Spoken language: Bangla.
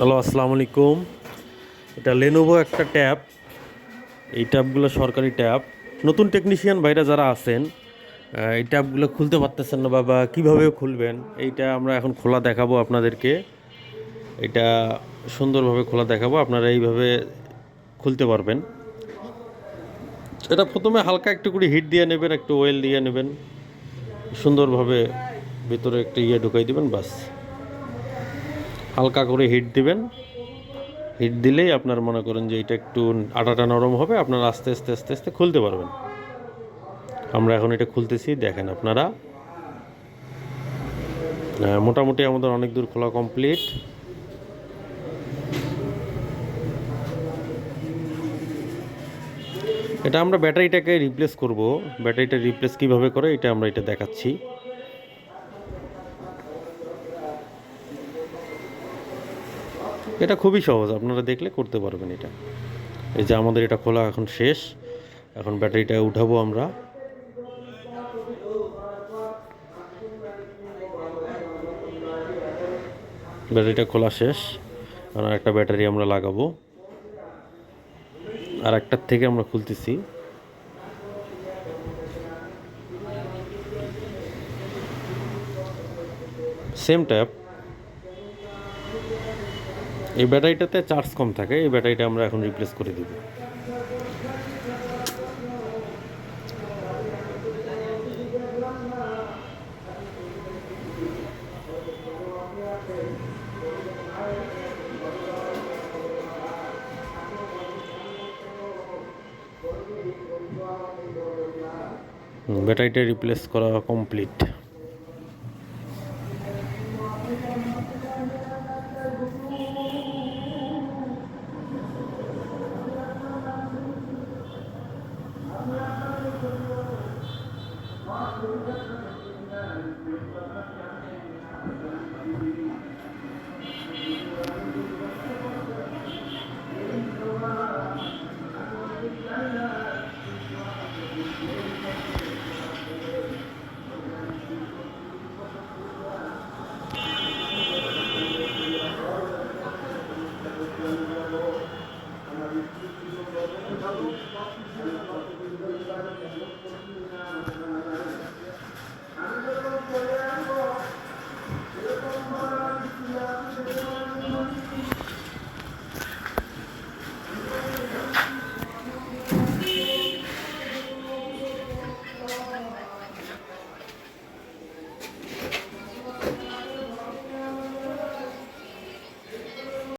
হ্যালো, আসসালামু আলাইকুম। এটা লেনোভো একটা ট্যাব। এই ট্যাবগুলো সরকারি ট্যাব। নতুন টেকনিশিয়ান ভাইরা যারা আছেন, এই ট্যাবগুলো খুলতে পারতেছেন না বা কীভাবে খুলবেন, এইটা আমরা এখন খোলা দেখাবো আপনাদেরকে। এটা সুন্দরভাবে খোলা দেখাবো, আপনারা এইভাবে খুলতে পারবেন। এটা প্রথমে হালকা একটু করে হিট দিয়ে নেবেন, একটু অয়েল দিয়ে নেবেন, সুন্দরভাবে ভিতরে একটা ঢুকাই দেবেন, বাস। হালকা করে হিট দিবেন। হিট দিলেই আপনার মনে করেন যে এটা একটু আটাটা নরম হবে, আপনার আস্তে আস্তে আস্তে আস্তে খুলতে পারবেন। আমরা এখন এটা খুলতেছি, দেখেন আপনারা। মোটামুটি আমাদের অনেক দূর খোলা কমপ্লিট। এটা আমরা ব্যাটারিটাকে রিপ্লেস করব। ব্যাটারিটা রিপ্লেস কিভাবে করে এটা আমরা এটা দেখাচ্ছি। এটা খুবই সহজ, আপনারা দেখলে করতে পারবেন এটা। এই যে আমাদের এটা খোলা এখন শেষ। এখন ব্যাটারিটা উঠাবো আমরা। ব্যাটারিটা খোলা শেষ। আর একটা ব্যাটারি আমরা লাগাবো, আর একটার থেকে আমরা খুলতেছি। Same tap. এই ব্যাটারিটাতে চার্জ কম থাকে, এই ব্যাটারিটা আমরা এখন রিপ্লেস করে দিব। ব্যাটারিটা রিপ্লেস করা কমপ্লিট।